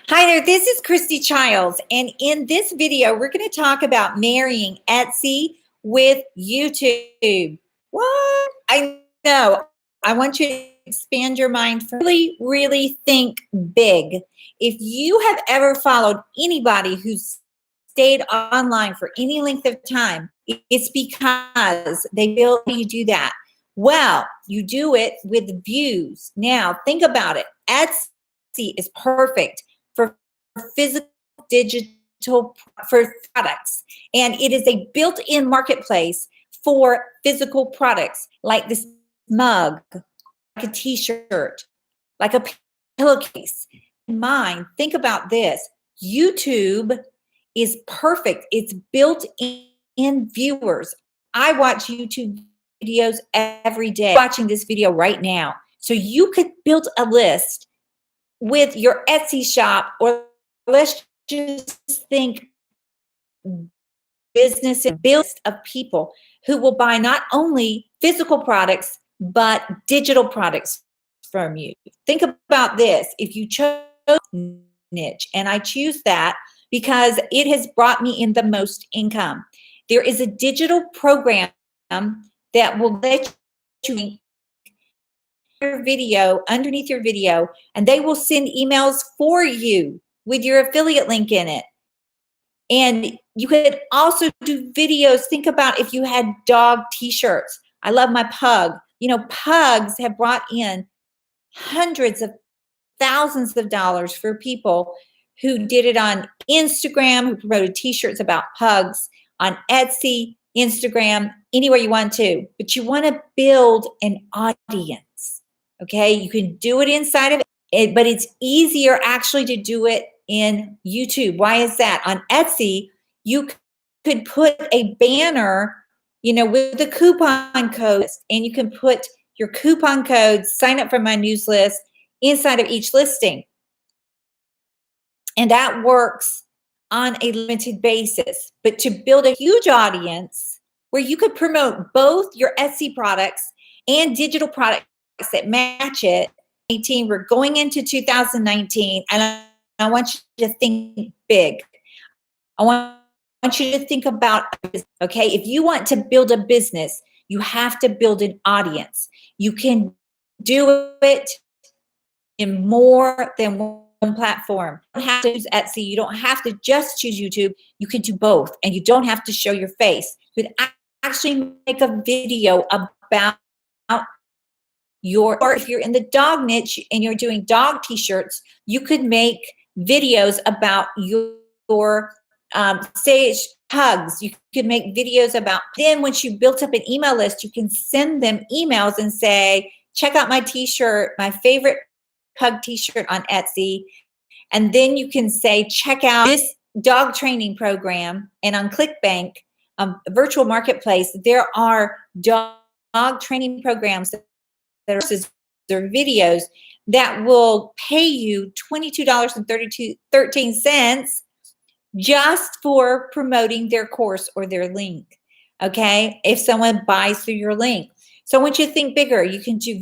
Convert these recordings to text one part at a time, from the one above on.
Hi there, this is Christy Childs, and in this video, we're going to talk about marrying Etsy with YouTube. What? I know. I want you to expand your mind. Really, really think big. If you have ever followed anybody who's stayed online for any length of time, it's because they feel you do that. Well, you do it with views. Now, think about it. Etsy is perfect for physical, digital, for products. And it is a built-in marketplace for physical products like this mug, like a t-shirt, like a pillowcase. Mind, think about this. YouTube is perfect. It's built in viewers. I watch YouTube videos every day. I'm watching this video right now. So you could build a list with your Etsy shop, or let's just think business of people who will buy not only physical products, but digital products from you. Think about this. If you chose niche, and I choose that because it has brought me in the most income. There is a digital program that will let you your video underneath your video, and they will send emails for you with your affiliate link in it. And you could also do videos. Think about if you had dog t-shirts. I love my pug. You know, pugs have brought in hundreds of thousands of dollars for people who did it on Instagram, who promoted t-shirts about pugs, on Etsy, Instagram, anywhere you want to. But you want to build an audience. Okay, you can do it inside of it, but it's easier actually to do it in YouTube. Why is that? On Etsy, you could put a banner, you know, with the coupon codes, and you can put your coupon codes, sign up for my news list inside of each listing. And that works on a limited basis. But to build a huge audience where you could promote both your Etsy products and digital products that match it, we're going into 2019, and I want you to think big. I want you to think about, okay, if you want to build a business, you have to build an audience. You can do it in more than one platform. You don't have to use Etsy. You don't have to just choose YouTube. You can do both, and you don't have to show your face. You could actually make a video about or if you're in the dog niche and you're doing dog t-shirts, you could make videos about your say hugs. You could make videos about, then once you built up an email list, you can send them emails and say, check out my t-shirt, my favorite pug t-shirt on Etsy. And then you can say, check out this dog training program. And on ClickBank, a virtual marketplace, there are dog training programs that are videos that will pay you $22.13 just for promoting their course or their link. Okay, if someone buys through your link. So I want you to think bigger. You can do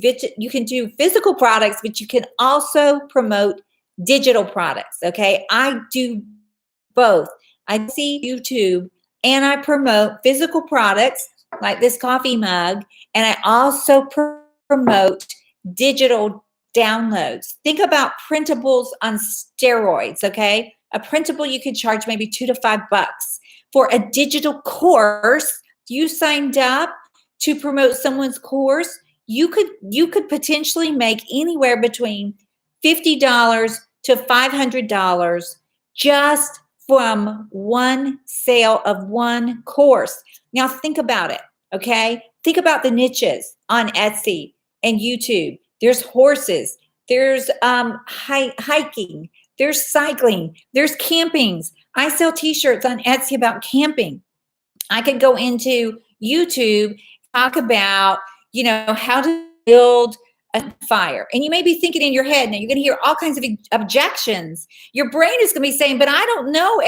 physical products, but you can also promote digital products. Okay, I do both. I see YouTube and I promote physical products like this coffee mug, and I also promote digital downloads. Think about printables on steroids, okay? A printable you could charge maybe $2 to $5 for a digital course. You signed up to promote someone's course. You could potentially make anywhere between $50 to $500 just from one sale of one course. Now think about it, okay? Think about the niches on Etsy and YouTube. There's horses, there's hiking, there's cycling, there's campings. I sell t-shirts on Etsy about camping. I could go into YouTube, talk about, you know, how to build a fire. And you may be thinking in your head, now you're going to hear all kinds of objections. Your brain is going to be saying, but I don't know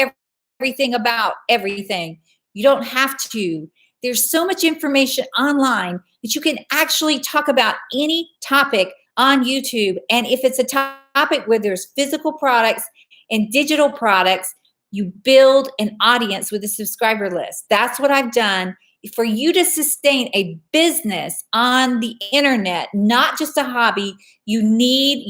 everything about everything. You don't have to. There's so much information online that you can actually talk about any topic on YouTube. And if it's a topic where there's physical products in digital products, you build an audience with a subscriber list. That's what I've done. For you to sustain a business on the internet, not just a hobby, you need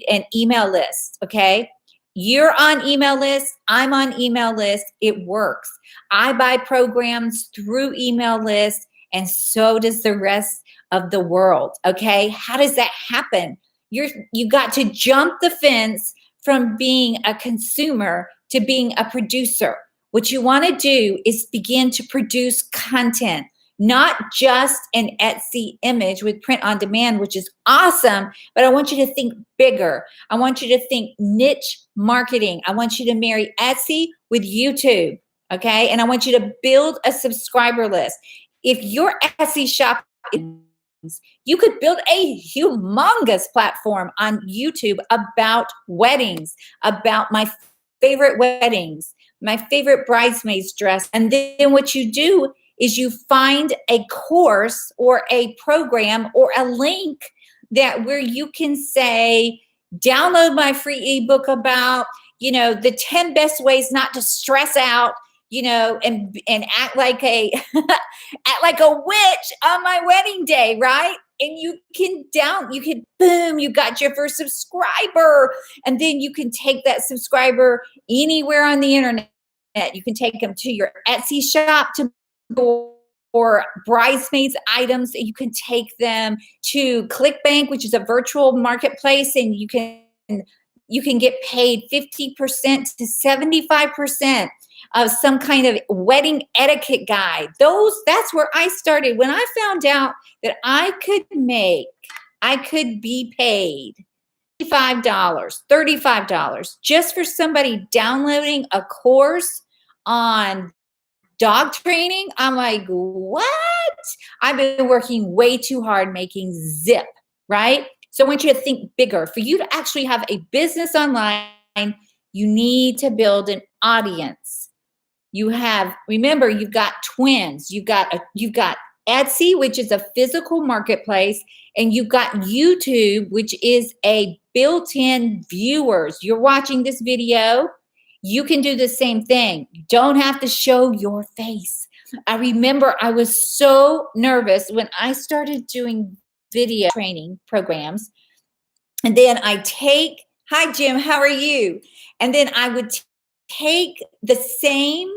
an email list, okay? You're on email list, I'm on email list, it works. I buy programs through email lists, and so does the rest of the world, okay? How does that happen? You got to jump the fence from being a consumer to being a producer. What you want to do is begin to produce content, not just an Etsy image with print on demand, which is awesome, but I want you to think bigger. I want you to think niche marketing. I want you to marry Etsy with YouTube, okay? And I want you to build a subscriber list. If your Etsy shop is, you could build a humongous platform on YouTube about weddings, about my favorite weddings, my favorite bridesmaid's dress. And then what you do is you find a course or a program or a link that where you can say, download my free ebook about, the 10 best ways not to stress out, and act like a witch on my wedding day, right? And you boom, you got your first subscriber. And then you can take that subscriber anywhere on the internet. You can take them to your Etsy shop or bridesmaids items. You can take them to ClickBank, which is a virtual marketplace, and you can get paid 50% to 75% of some kind of wedding etiquette guide. That's where I started. When I found out that I could be paid $25, $35 just for somebody downloading a course on dog training, I'm like, what? I've been working way too hard making zip, right? So I want you to think bigger. For you to actually have a business online, you need to build an audience. Remember, you've got twins. You've got Etsy, which is a physical marketplace, and you've got YouTube, which is a built-in viewers. You're watching this video, you can do the same thing. You don't have to show your face. I remember I was so nervous when I started doing video training programs. And then hi Jim, how are you? And then I would take the same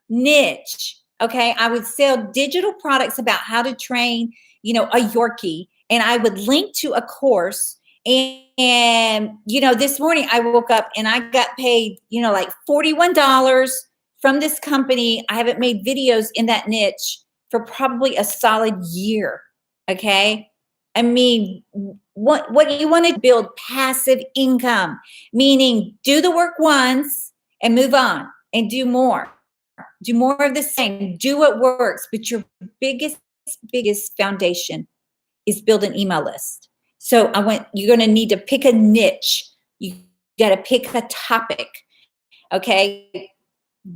niche, okay? I would sell digital products about how to train, a Yorkie, and I would link to a course. And this morning I woke up and I got paid, like $41 from this company. I haven't made videos in that niche for probably a solid year, okay? I mean, what you want to build passive income, meaning do the work once and move on and do more. Do more of the same. Do what works. But your biggest foundation is build an email list. So you're going to need to pick a niche. You got to pick a topic. Okay.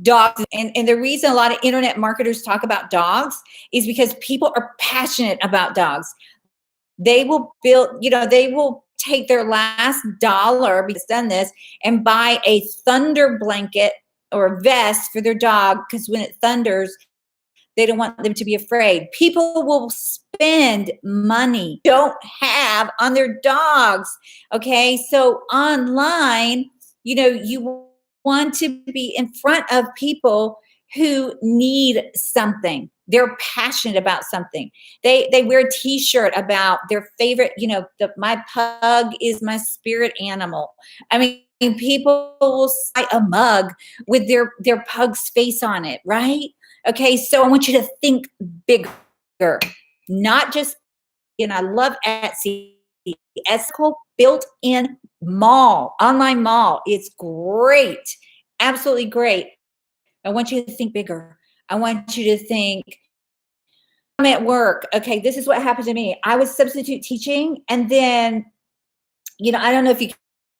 Dogs. And the reason a lot of internet marketers talk about dogs is because people are passionate about dogs. They will they will take their last dollar, because done this, and buy a thunder blanket or vest for their dog, because when it thunders, they don't want them to be afraid. People will spend money don't have on their dogs. Okay. So online, you want to be in front of people who need something. They're passionate about something. They wear a t-shirt about their favorite, my pug is my spirit animal. I mean, people will buy a mug with their pug's face on it, right? Okay, so I want you to think bigger, not just, I love Etsy, ethical built-in online mall. It's great, absolutely great. I want you to think bigger. I want you to think, I'm at work. Okay, this is what happened to me. I was substitute teaching, and then, I don't know if you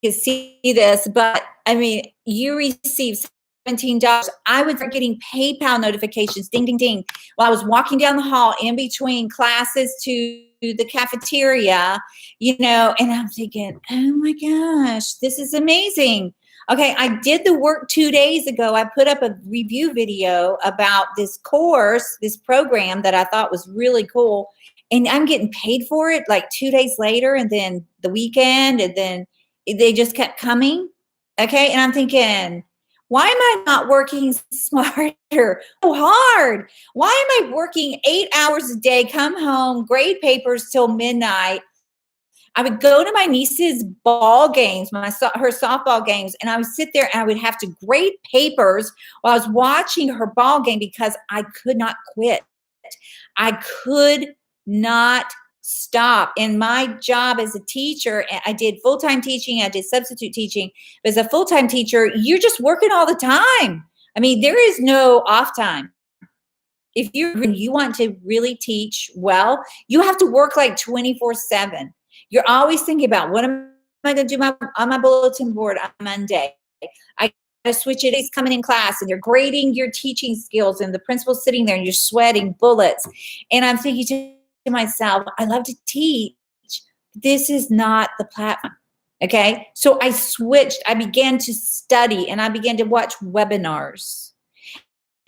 can see this, but I mean, you receive $17. I was getting PayPal notifications, ding, ding, ding, while I was walking down the hall in between classes to the cafeteria, and I'm thinking, oh my gosh, this is amazing. Okay, I did the work 2 days ago. I put up a review video about this course, this program that I thought was really cool. And I'm getting paid for it like 2 days later, and then the weekend, and then they just kept coming. Okay. And I'm thinking, why am I not working smarter? So hard. Why am I working 8 hours a day, come home, grade papers till midnight? I would go to my niece's ball games, her softball games, and I would sit there and I would have to grade papers while I was watching her ball game because I could not quit. I could not stop. In my job as a teacher, I did full-time teaching, I did substitute teaching. But as a full-time teacher, you're just working all the time. I mean, there is no off time. If you want to really teach well, you have to work like 24/7. You're always thinking about, what am I going to do on my bulletin board on Monday? I got to switch it. He's coming in class and they're grading your teaching skills, and the principal's sitting there and you're sweating bullets. And I'm thinking to myself, I love to teach. This is not the platform. Okay. So I switched. I began to study and I began to watch webinars.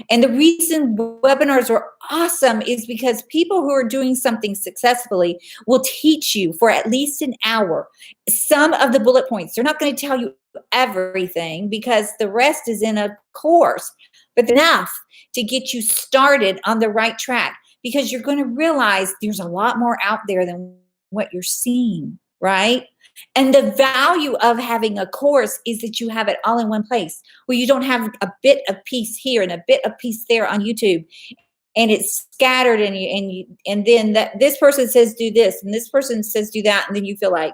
And the reason webinars are awesome is because people who are doing something successfully will teach you for at least an hour some of the bullet points. They're not going to tell you everything because the rest is in a course, but enough to get you started on the right track, because you're going to realize there's a lot more out there than what you're seeing, right? And the value of having a course is that you have it all in one place, where you don't have a bit of piece here and a bit of piece there on YouTube, and it's scattered, and then this person says do this and this person says do that, and then you feel like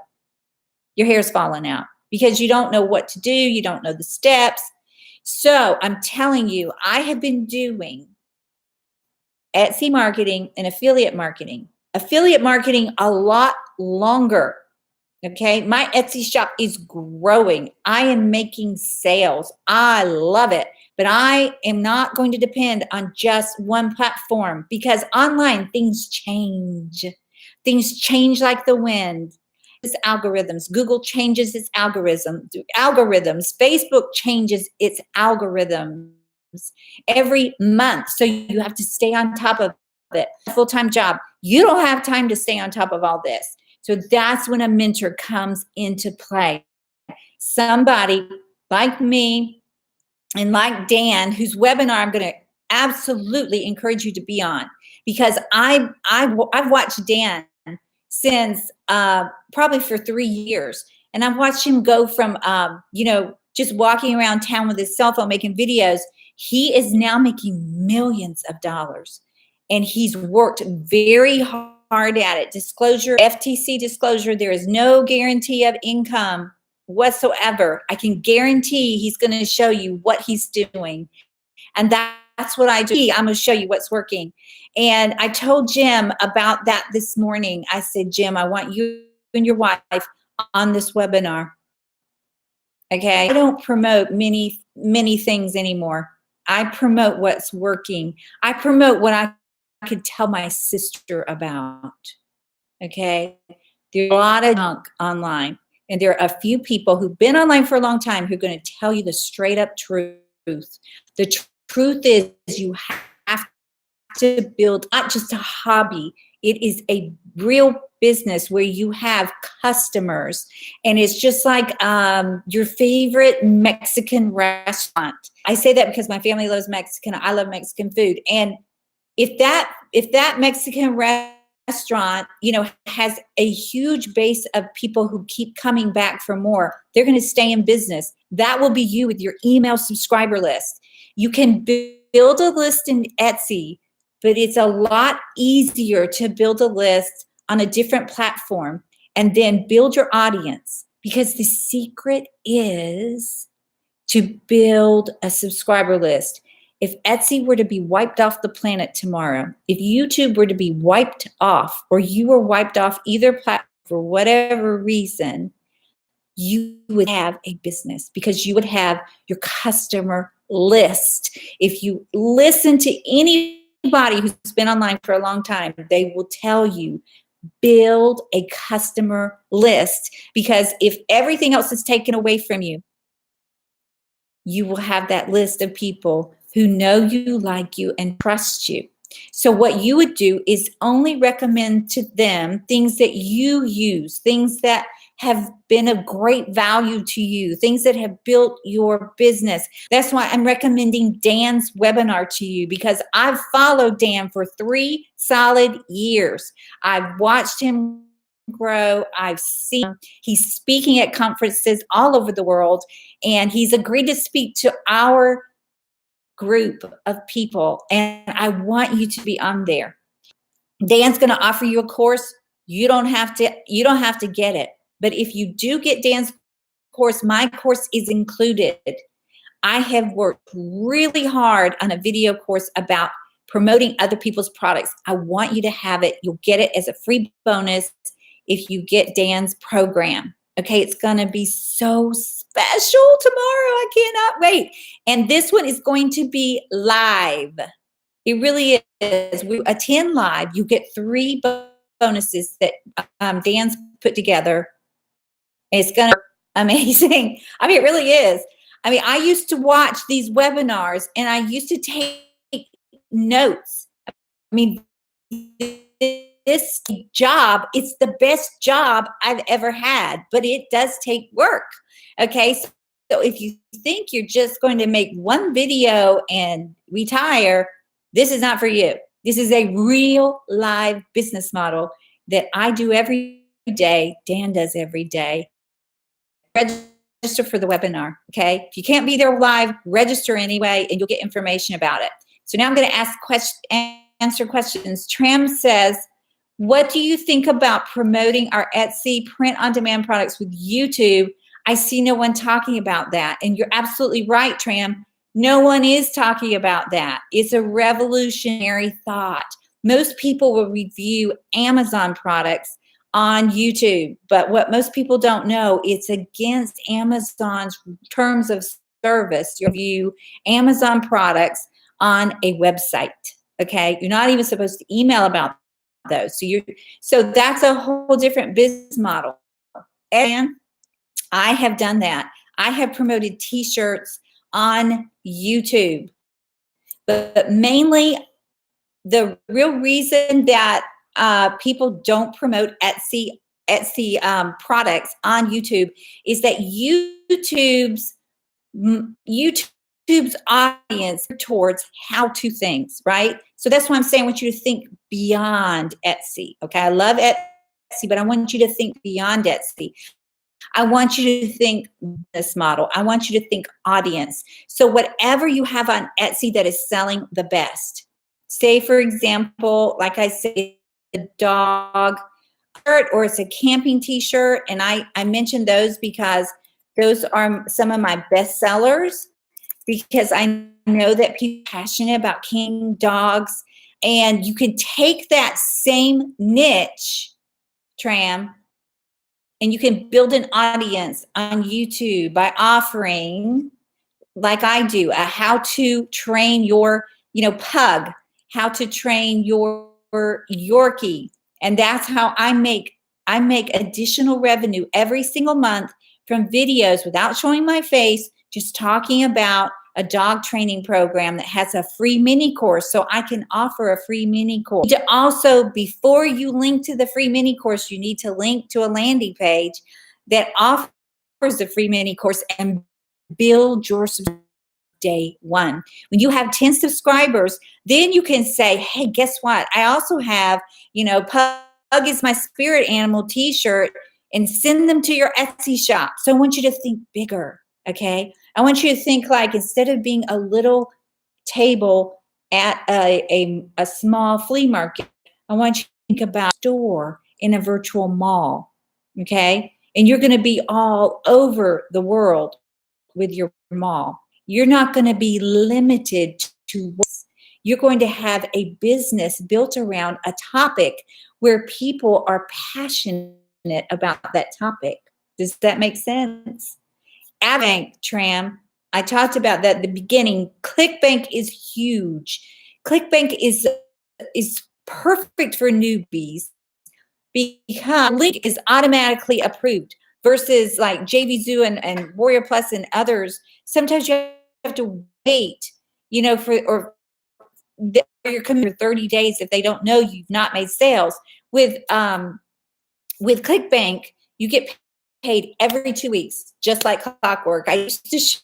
your hair's falling out because you don't know what to do, you don't know the steps. So I'm telling you, I have been doing Etsy marketing and affiliate marketing a lot longer. Okay, my Etsy shop is growing. I am making sales. I love it. But I am not going to depend on just one platform, because online things change. Things change like the wind. It's algorithms. Google changes its algorithms. Facebook changes its algorithms every month. So you have to stay on top of it. Full-time job. You don't have time to stay on top of all this. So that's when a mentor comes into play. Somebody like me and like Dan, whose webinar I'm going to absolutely encourage you to be on, because I've watched Dan since probably for 3 years, and I've watched him go from just walking around town with his cell phone making videos. He is now making millions of dollars, and he's worked very hard at it. Disclosure, FTC disclosure, there is no guarantee of income whatsoever. I can guarantee he's going to show you what he's doing. And that's what I do. I'm going to show you what's working. And I told Jim about that this morning. I said, Jim, I want you and your wife on this webinar. Okay. I don't promote many things anymore. I promote what's working. I promote what I could tell my sister about. Okay. There's a lot of junk online, and there are a few people who've been online for a long time who are going to tell you the straight up truth. The truth is, you have to build not just a hobby. It is a real business where you have customers, and it's just like your favorite Mexican restaurant. I say that because my family loves Mexican. I love Mexican food. And if that Mexican restaurant, has a huge base of people who keep coming back for more, they're going to stay in business. That will be you with your email subscriber list. You can build a list in Etsy, but it's a lot easier to build a list on a different platform and then build your audience, because the secret is to build a subscriber list. If Etsy were to be wiped off the planet tomorrow, if YouTube were to be wiped off, or you were wiped off either platform for whatever reason, you would have a business, because you would have your customer list. If you listen to anybody who's been online for a long time, they will tell you, build a customer list, because if everything else is taken away from you, you will have that list of people who know you, like you, and trust you. So what you would do is only recommend to them things that you use, things that have been of great value to you, things that have built your business. That's why I'm recommending Dan's webinar to you, because I've followed Dan for 3 solid years. I've watched him grow. I've seen him. He's speaking at conferences all over the world, and he's agreed to speak to our group of people, and I want you to be on there. Dan's going to offer you a course. You don't have to get it. But if you do get Dan's course, my course is included. I have worked really hard on a video course about promoting other people's products. I want you to have it. You'll get it as a free bonus if you get Dan's program. Okay, it's going to be so special tomorrow. I cannot wait. And this one is going to be live. It really is. We attend live. You get 3 bonuses that Dan's put together. It's going to be amazing. I mean, it really is. I mean, I used to watch these webinars and I used to take notes. I mean, this job, it's the best job I've ever had, but it does take work. Okay. So if you think you're just going to make one video and retire, this is not for you. This is a real live business model that I do every day. Dan does every day. Register for the webinar. Okay. If you can't be there live, register anyway, and you'll get information about it. So now I'm going to answer questions. Tram says, what do you think about promoting our Etsy print-on-demand products with YouTube? I see no one talking about that. And you're absolutely right, Tram. No one is talking about that. It's a revolutionary thought. Most people will review Amazon products on YouTube, but what most people don't know, it's against Amazon's terms of service. You review Amazon products on a website. Okay, you're not even supposed to email about those. So that's a whole different business model. And I have done that. I have promoted t-shirts on YouTube, but mainly the real reason that people don't promote Etsy products on YouTube is that YouTube's audience towards how-to things, right? So that's why I'm saying I want you to think beyond Etsy. Okay, I love Etsy, but I want you to think beyond Etsy. I want you to think business model. I want you to think audience. So whatever you have on Etsy that is selling the best, say for example, like I said, a dog shirt or it's a camping t-shirt, and I mentioned those because those are some of my best sellers, because I know that people are passionate about camping dogs, and you can take that same niche, Tram, and you can build an audience on YouTube by offering, like I do, a how to train your, pug, how to train your Yorkie. And that's how I make additional revenue every single month from videos without showing my face, just talking about a dog training program that has a free mini course. So I can offer a free mini course. To also, before you link to the free mini course, you need to link to a landing page that offers the free mini course and build your day one. When you have 10 subscribers, then you can say, hey, guess what? I also have, Pug is my spirit animal t-shirt, and send them to your Etsy shop. So I want you to think bigger. Okay. I want you to think like, instead of being a little table at a small flea market, I want you to think about a store in a virtual mall. Okay. And you're going to be all over the world with your mall. You're not going to be limited to what you're going to have a business built around a topic where people are passionate about that topic. Does that make sense? AdBank, Tram, I talked about that at the beginning. ClickBank is huge. ClickBank is perfect for newbies because link is automatically approved. versus like JVZoo and Warrior Plus and others. Sometimes you have to wait, you know, you're coming for 30 days if they don't know you've not made sales. With ClickBank, you get paid every 2 weeks, just like clockwork. I used to show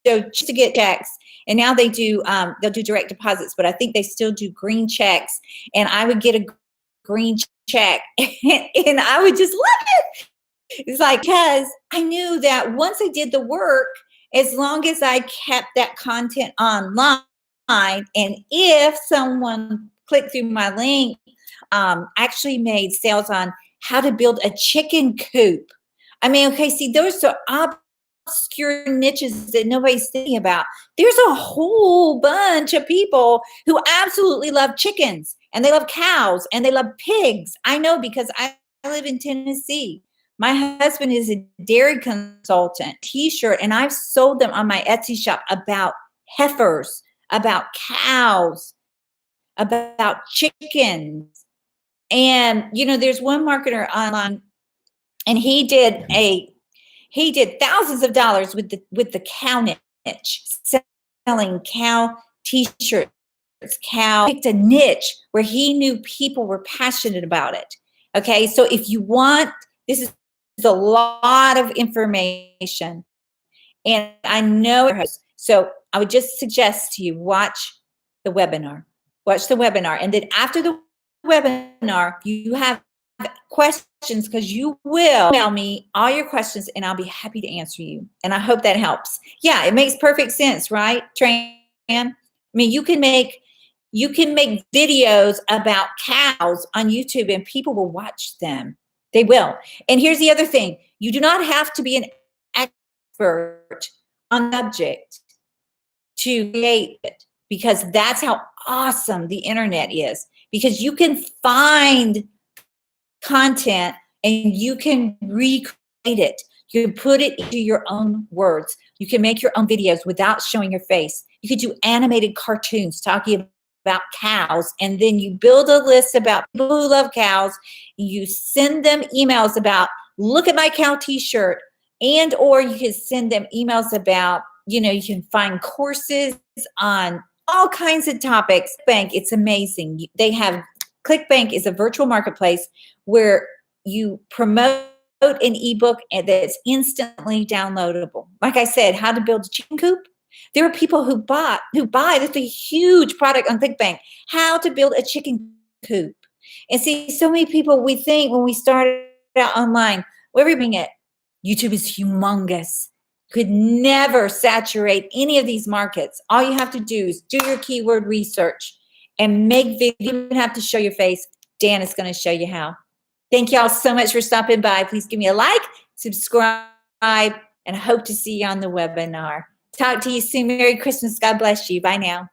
just to get checks, and now they do they'll do direct deposits, but I think they still do green checks, and I would get a green check and I would just love it. It's like, because I knew that once I did the work, as long as I kept that content online, and if someone clicked through my link, actually made sales on how to build a chicken coop. I mean, okay, see, those are obscure niches that nobody's thinking about. There's a whole bunch of people who absolutely love chickens, and they love cows, and they love pigs. I know, because I live in Tennessee. My husband is a dairy consultant, t-shirt, and I've sold them on my Etsy shop about heifers, about cows, about chickens. And, you know, there's one marketer online, and he did thousands of dollars with the cow niche, selling cow t-shirts. Picked a niche where he knew people were passionate about it. Okay, so if you want, this is a lot of information, and I know, so I would just suggest to you, watch the webinar, and then after the webinar, you have questions, because you will email me all your questions and I'll be happy to answer you. And I hope that helps. Yeah, it makes perfect sense, right, Tran? I mean, you can make videos about cows on YouTube and people will watch them. They will. And here's the other thing. You do not have to be an expert on the subject to create it, because that's how awesome the internet is. Because you can find content and you can recreate it. You can put it into your own words. You can make your own videos without showing your face. You could do animated cartoons talking about cows, and then you build a list about people who love cows. You send them emails about, look at my cow t-shirt, and or you can send them emails about, you know, you can find courses on all kinds of topics. Bank, it's amazing. They have, ClickBank is a virtual marketplace where you promote an ebook and that's instantly downloadable. Like I said, how to build a chicken coop. There are people who buy, that's a huge product on ClickBank, how to build a chicken coop. And see, so many people, we think when we started out online, we're bringing it. YouTube is humongous. Could never saturate any of these markets. All you have to do is do your keyword research and make videos. You don't have to show your face. Dan is going to show you how. Thank y'all so much for stopping by. Please give me a like, subscribe, and I hope to see you on the webinar. Talk to you soon. Merry Christmas. God bless you. Bye now.